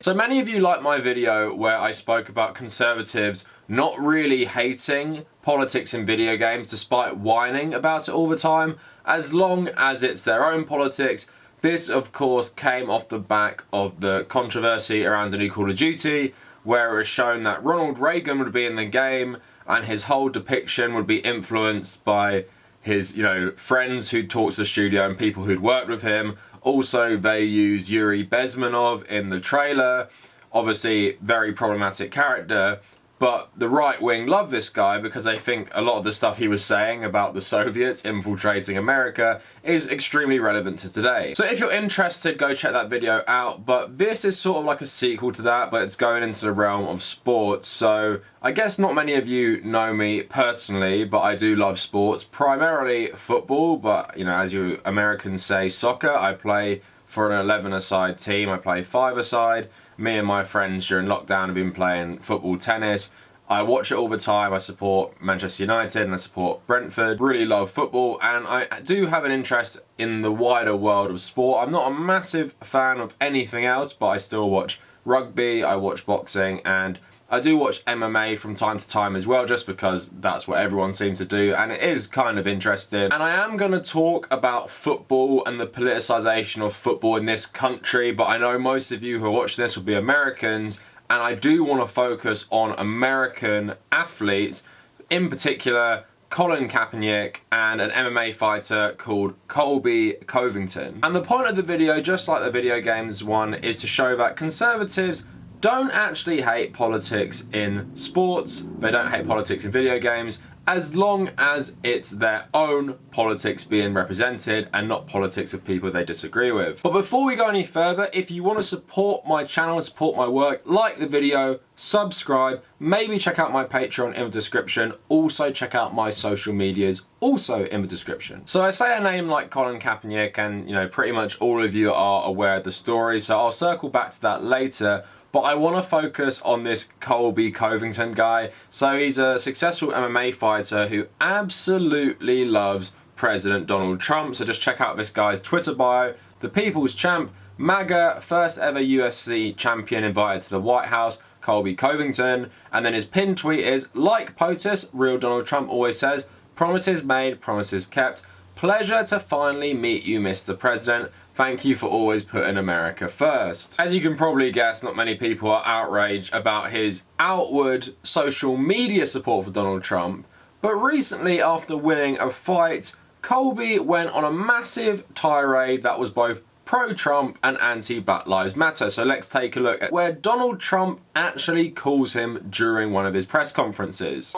So many of you liked my video where I spoke about conservatives not really hating politics in video games despite whining about it all the time, as long as it's their own politics. This of course came off the back of the controversy around the new Call of Duty, where it was shown that Ronald Reagan would be in the game and his whole depiction would be influenced by his, friends who'd talked to the studio and people who'd worked with him. Also, they used Yuri Bezmenov in the trailer. Obviously, very problematic character. But the right wing love this guy because they think a lot of the stuff he was saying about the Soviets infiltrating America is extremely relevant to today. So if you're interested, go check that video out. But this is sort of like a sequel to that, but it's going into the realm of sports. So I guess not many of you know me personally, but I do love sports, primarily football. But, as you Americans say, soccer. I play for an 11-a-side team. I play 5-a-side. Me and my friends during lockdown have been playing football, tennis. I watch it all the time. I support Manchester United and I support Brentford. Really love football, and I do have an interest in the wider world of sport. I'm not a massive fan of anything else, but I still watch rugby, I watch boxing, and I do watch MMA from time to time as well, just because that's what everyone seems to do, and it is kind of interesting. And I am going to talk about football and the politicization of football in this country, but I know most of you who are watching this will be Americans, and I do want to focus on American athletes, in particular Colin Kaepernick and an MMA fighter called Colby Covington. And the point of the video, just like the video games one, is to show that conservatives don't actually hate politics in sports, they don't hate politics in video games, as long as it's their own politics being represented and not politics of people they disagree with. But before we go any further, if you want to support my channel and support my work, like the video, subscribe, maybe check out my Patreon in the description, also check out my social medias, also in the description. So I say a name like Colin Kaepernick and pretty much all of you are aware of the story, so I'll circle back to that later. But I want to focus on this Colby Covington guy. So he's a successful MMA fighter who absolutely loves President Donald Trump. So just check out this guy's Twitter bio. The People's Champ, MAGA, first ever UFC champion invited to the White House, Colby Covington. And then his pinned tweet is, like POTUS, real Donald Trump always says, promises made, promises kept. Pleasure to finally meet you, Mr. President. Thank you for always putting America first. As you can probably guess, not many people are outraged about his outward social media support for Donald Trump, but recently after winning a fight, Colby went on a massive tirade that was both pro-Trump and anti-Black Lives Matter. So let's take a look at where Donald Trump actually calls him during one of his press conferences.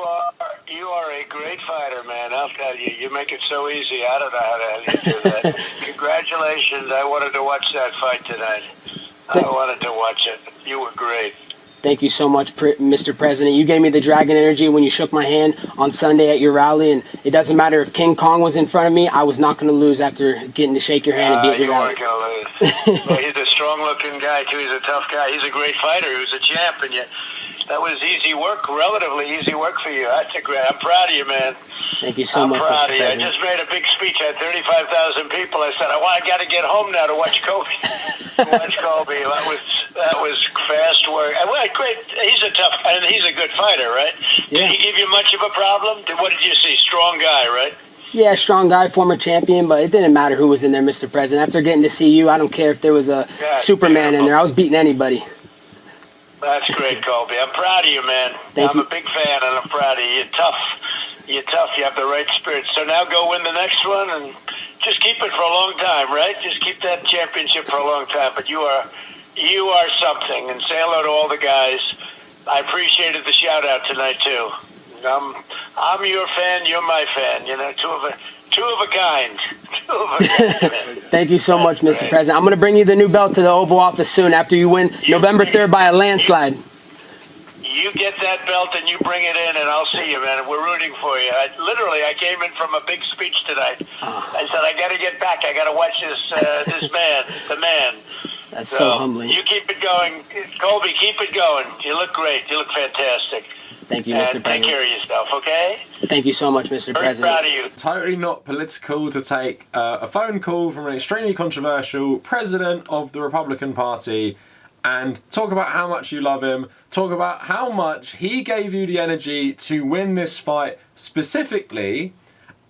You are a great fighter, man. I'll tell you. You make it so easy. I don't know how the hell you do that. Congratulations. I wanted to watch that fight tonight. I wanted to watch it. You were great. Thank you so much, Mr. President. You gave me the dragon energy when you shook my hand on Sunday at your rally, and it doesn't matter if King Kong was in front of me, I was not going to lose after getting to shake your hand and be at your rally. You weren't going to lose. Well, he's a strong-looking guy, too. He's a tough guy. He's a great fighter. He was a champ, and that was easy work, relatively easy work for you. That's a great. I'm proud of you, man. Thank you so much, I'm proud Mr. of you. I President. just made a big speech. I had 35,000 people. I said, I got to get home now to watch Colby. Colby. That was fast work. Well, great. He's a tough, and he's a good fighter, right? Yeah. Did he give you much of a problem? What did you see? Strong guy, right? Yeah, strong guy, former champion, but it didn't matter who was in there, Mr. President. After getting to see you, I don't care if there was a Superman in there. I was beating anybody. That's great, Colby. I'm proud of you, man. I'm a big fan, and I'm proud of you. You're tough. You're tough. You have the right spirit. So now go win the next one, and just keep it for a long time, right? Just keep that championship for a long time. But you are something, and say hello to all the guys. I appreciated the shout-out tonight, too. I'm your fan. You're my fan. Two of a kind. Thank you so much, Mr. President. I'm going to bring you the new belt to the Oval Office soon after you win November 3rd by a landslide. You get that belt and you bring it in, and I'll see you, man. We're rooting for you. I came in from a big speech tonight. I said, I got to get back. I got to watch this man, the man. That's so humbling. You keep it going. Colby, keep it going. You look great. You look fantastic. Thank you, Mr. President. Take care of yourself, okay? Thank you so much, Mr. President. Very proud of you. Totally not political to take a phone call from an extremely controversial president of the Republican Party and talk about how much you love him, talk about how much he gave you the energy to win this fight specifically,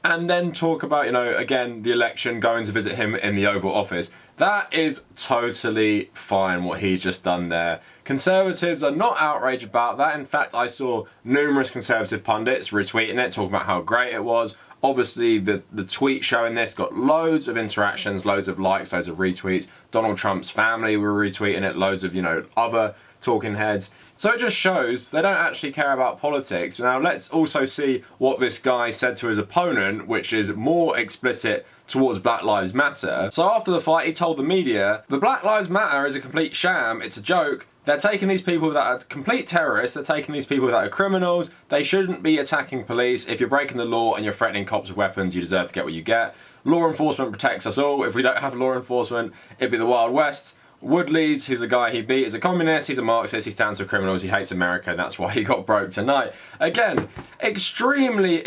and then talk about, you know, again, the election, going to visit him in the Oval Office. That is totally fine what he's just done there. Conservatives are not outraged about that. In fact, I saw numerous conservative pundits retweeting it, talking about how great it was. Obviously, the tweet showing this got loads of interactions, loads of likes, loads of retweets. Donald Trump's family were retweeting it, loads of, you know, other talking heads. So it just shows they don't actually care about politics. Now let's also see what this guy said to his opponent, which is more explicit towards Black Lives Matter. So after the fight, he told the media, "The Black Lives Matter is a complete sham, it's a joke. They're taking these people that are complete terrorists, they're taking these people that are criminals, they shouldn't be attacking police. If you're breaking the law and you're threatening cops with weapons, you deserve to get what you get. Law enforcement protects us all. If we don't have law enforcement, it'd be the Wild West. Woodley's, who's the guy he beat, is a communist, he's a Marxist, he stands for criminals, he hates America, and that's why he got broke tonight." Again, extremely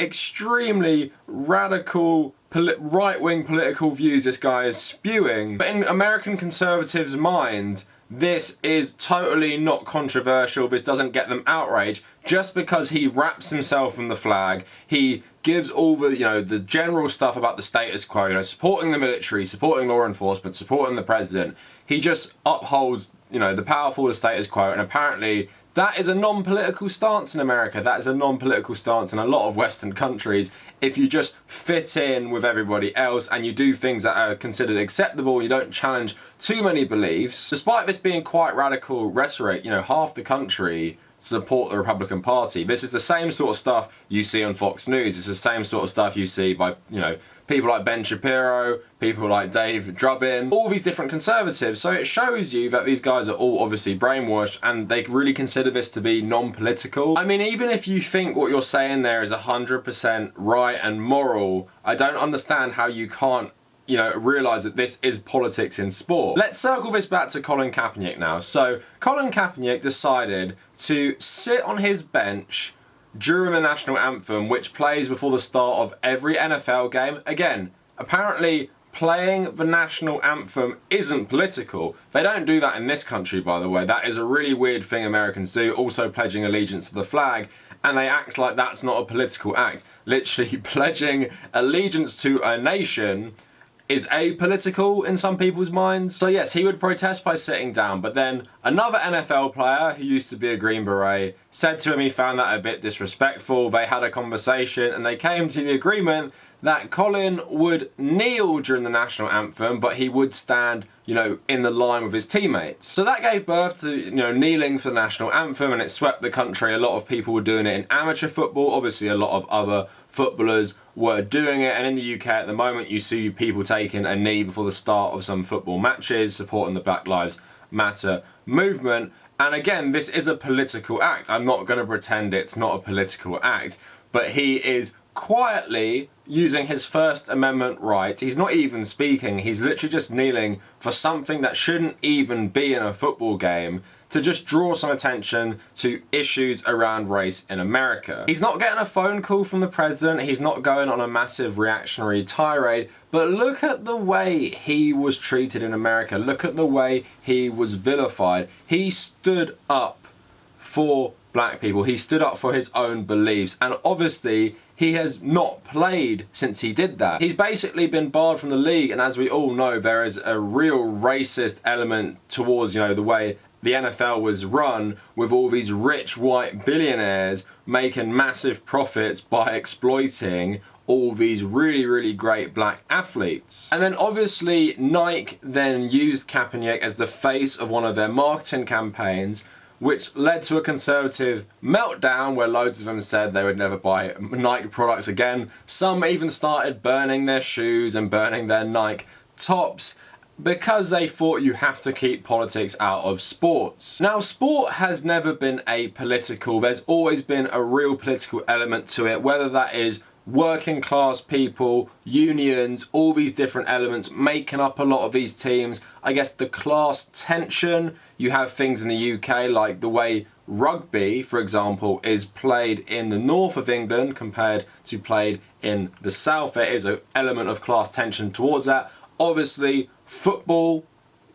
radical right-wing political views this guy is spewing. But in American conservatives' mind, this is totally not controversial, this doesn't get them outraged, just because he wraps himself in the flag, he gives all the, you know, the general stuff about the status quo, you know, supporting the military, supporting law enforcement, supporting the president. He just upholds, you know, the powerful, the status quo, and apparently that is a non-political stance in America. That is a non-political stance in a lot of Western countries. If you just fit in with everybody else and you do things that are considered acceptable, you don't challenge too many beliefs. Despite this being quite radical rhetoric, you know, half the country support the Republican Party. This is the same sort of stuff you see on Fox News. It's the same sort of stuff you see by, you know, people like Ben Shapiro, people like Dave Drubbin, all these different conservatives. So it shows you that these guys are all obviously brainwashed and they really consider this to be non-political. I mean, even if you think what you're saying there is 100% right and moral, I don't understand how you can't, you know, realise that this is politics in sport. Let's circle this back to Colin Kaepernick now. So Colin Kaepernick decided to sit on his bench during the national anthem, which plays before the start of every NFL game. Again, apparently playing the national anthem isn't political. They don't do that in this country, by the way. That is a really weird thing Americans do, also pledging allegiance to the flag, and they act like that's not a political act. Literally pledging allegiance to a nation is apolitical in some people's minds. So yes, he would protest by sitting down, but then another NFL player who used to be a Green Beret said to him he found that a bit disrespectful. They had a conversation and they came to the agreement that Colin would kneel during the national anthem, but he would stand, you know, in the line with his teammates. So that gave birth to, you know, kneeling for the national anthem, and it swept the country. A lot of people were doing it in amateur football. Obviously, a lot of other footballers were doing it, and in the UK at the moment you see people taking a knee before the start of some football matches, supporting the Black Lives Matter movement. And again, this is a political act. I'm not going to pretend it's not a political act, but he is quietly using his First Amendment rights. He's not even speaking, he's literally just kneeling for something that shouldn't even be in a football game, to just draw some attention to issues around race in America. He's not getting a phone call from the president, he's not going on a massive reactionary tirade, but look at the way he was treated in America, look at the way he was vilified. He stood up for black people, he stood up for his own beliefs, and obviously he has not played since he did that. He's basically been barred from the league, and as we all know, there is a real racist element towards, you know, the way the NFL was run, with all these rich white billionaires making massive profits by exploiting all these really great black athletes. And then obviously Nike then used Kaepernick as the face of one of their marketing campaigns, which led to a conservative meltdown where loads of them said they would never buy Nike products again. Some even started burning their shoes and burning their Nike tops, because they thought you have to keep politics out of sports. Now, sport has never been apolitical. There's always been a real political element to it, whether that is working class people, unions, all these different elements making up a lot of these teams. I guess the class tension, you have things in the UK like the way rugby, for example, is played in the north of England compared to played in the south. There is an element of class tension towards that. Obviously, football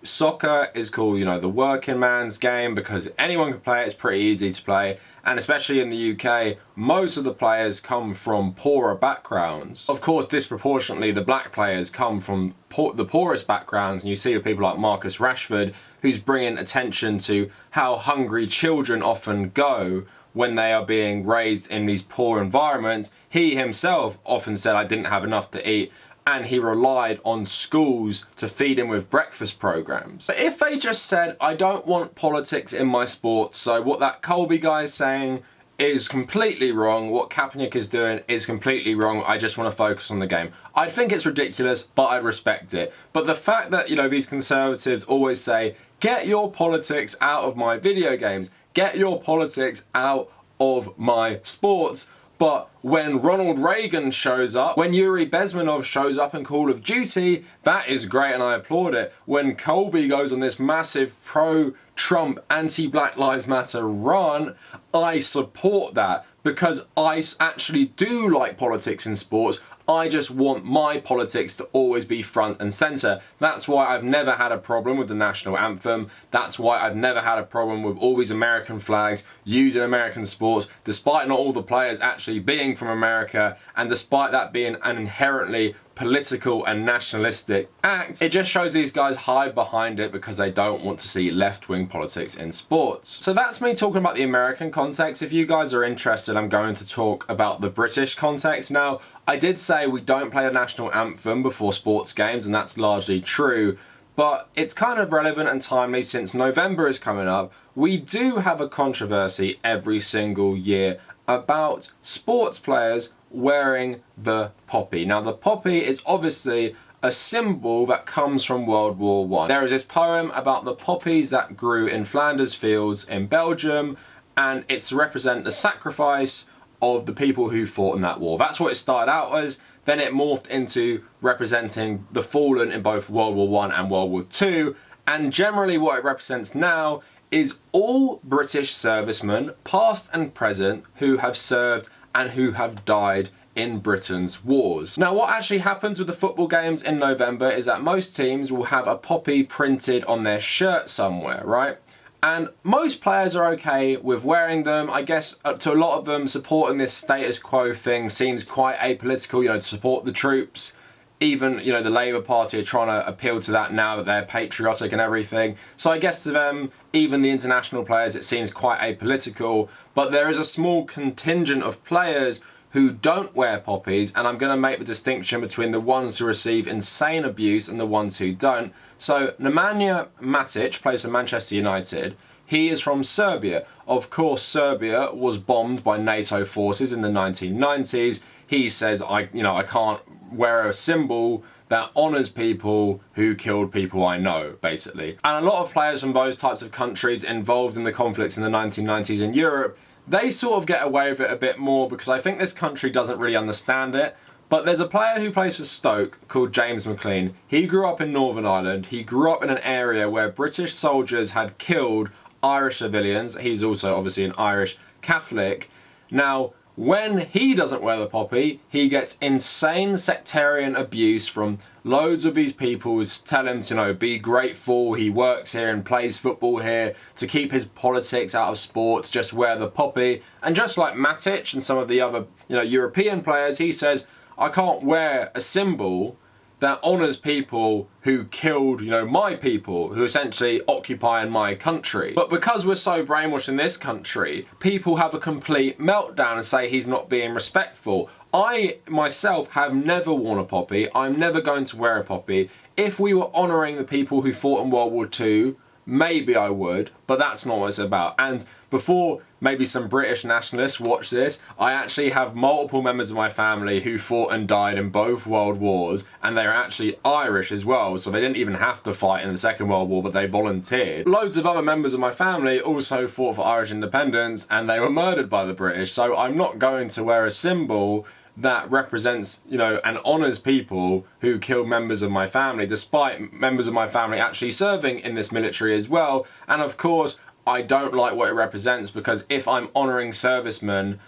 soccer is called, the working man's game because anyone can play it. It's pretty easy to play. And especially in the UK, most of the players come from poorer backgrounds. Of course, disproportionately, the black players come from the poorest backgrounds. And you see with people like Marcus Rashford, who's bringing attention to how hungry children often go when they are being raised in these poor environments. He himself often said, I didn't have enough to eat. And he relied on schools to feed him with breakfast programs. But if they just said, I don't want politics in my sport, so what that Colby guy is saying is completely wrong, what Kaepernick is doing is completely wrong, I just want to focus on the game, I'd think it's ridiculous, but I'd respect it. But the fact that, these conservatives always say, get your politics out of my video games, get your politics out of my sports, but when Ronald Reagan shows up, when Yuri Bezmenov shows up in Call of Duty, that is great and I applaud it. When Colby goes on this massive pro-Trump, anti-Black Lives Matter run, I support that because I actually do like politics in sports. I just want my politics to always be front and centre. That's why I've never had a problem with the national anthem. That's why I've never had a problem with all these American flags used in American sports, despite not all the players actually being from America, and despite that being an inherently political and nationalistic act. It just shows these guys hide behind it because they don't want to see left-wing politics in sports. So that's me talking about the American context. If you guys are interested, I'm going to talk about the British context. Now, I did say we don't play the national anthem before sports games, and that's largely true, but it's kind of relevant and timely since November is coming up. We do have a controversy every single year about sports players wearing the poppy. Now, the poppy is obviously a symbol that comes from World War I. There is this poem about the poppies that grew in Flanders fields in Belgium, and it's to represent the sacrifice of the people who fought in that war. That's what it started out as. Then it morphed into representing the fallen in both World War I and World War II. And generally what it represents now is all British servicemen, past and present, who have served and who have died in Britain's wars. Now, what actually happens with the football games in November is that most teams will have a poppy printed on their shirt somewhere, right? And most players are okay with wearing them. I guess to a lot of them, supporting this status quo thing seems quite apolitical, to support the troops. Even, the Labour Party are trying to appeal to that now that they're patriotic and everything. So I guess to them, even the international players, it seems quite apolitical. But there is a small contingent of players who don't wear poppies, and I'm going to make the distinction between the ones who receive insane abuse and the ones who don't. So Nemanja Matic plays for Manchester United. He is from Serbia. Of course, Serbia was bombed by NATO forces in the 1990s. He says, I can't wear a symbol that honours people who killed people I know, basically. And a lot of players from those types of countries involved in the conflicts in the 1990s in Europe, they sort of get away with it a bit more because I think this country doesn't really understand it. But there's a player who plays for Stoke called James McLean. He grew up in Northern Ireland. He grew up in an area where British soldiers had killed Irish civilians. He's also obviously an Irish Catholic. Now, when he doesn't wear the poppy, he gets insane sectarian abuse from loads of these people who tell him to, be grateful, he works here and plays football here, to keep his politics out of sports, just wear the poppy. And just like Matic and some of the other, European players, he says, I can't wear a symbol that honours people who killed, my people, who essentially occupy my country. But because we're so brainwashed in this country, people have a complete meltdown and say he's not being respectful. I, myself, have never worn a poppy. I'm never going to wear a poppy. If we were honouring the people who fought in World War II, maybe I would, but that's not what it's about. And before maybe some British nationalists watch this, I actually have multiple members of my family who fought and died in both world wars, and they're actually Irish as well, so they didn't even have to fight in the Second World War, but they volunteered. Loads of other members of my family also fought for Irish independence, and they were murdered by the British, so I'm not going to wear a symbol that represents, and honours people who killed members of my family, despite members of my family actually serving in this military as well. And of course, I don't like what it represents, because if I'm honouring servicemen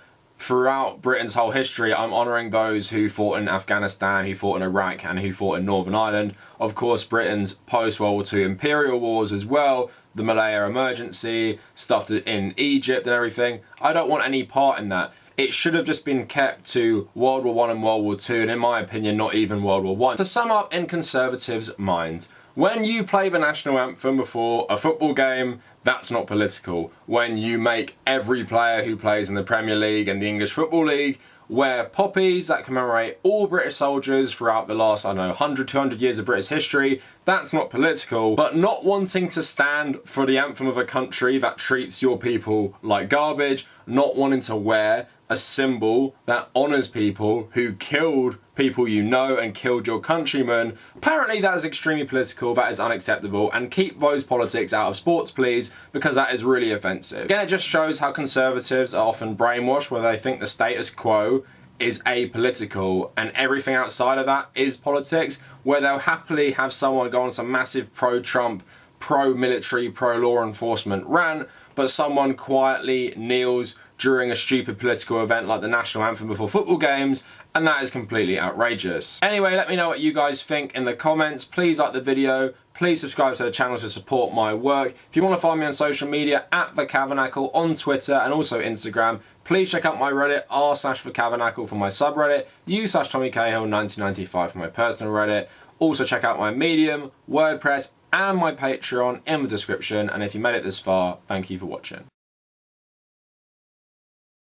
throughout Britain's whole history, I'm honouring those who fought in Afghanistan, who fought in Iraq, and who fought in Northern Ireland. Of course, Britain's post-World War II imperial wars as well, the Malaya emergency, stuff in Egypt and everything. I don't want any part in that. It should have just been kept to World War I and World War II, and in my opinion, not even World War I. To sum up in Conservatives' mind, when you play the national anthem before a football game, that's not political. When you make every player who plays in the Premier League and the English Football League wear poppies that commemorate all British soldiers throughout the last, 100, 200 years of British history, that's not political. But not wanting to stand for the anthem of a country that treats your people like garbage, not wanting to wear a symbol that honours people who killed people you know and killed your countrymen, apparently that is extremely political, that is unacceptable, and keep those politics out of sports please, because that is really offensive. Again, it just shows how Conservatives are often brainwashed, where they think the status quo is apolitical and everything outside of that is politics, where they'll happily have someone go on some massive pro-Trump, pro-military, pro-law enforcement rant, but someone quietly kneels during a stupid political event like the national anthem before football games, and that is completely outrageous. Anyway, let me know what you guys think in the comments. Please like the video, please subscribe to the channel to support my work. If you want to find me on social media, at the Kavernacle on Twitter and also Instagram, please check out my Reddit, r/the Kavernacle for my subreddit, u/Tommy Cahill 1995 for my personal Reddit. Also check out my Medium, WordPress and my Patreon in the description, and if you made it this far, thank you for watching.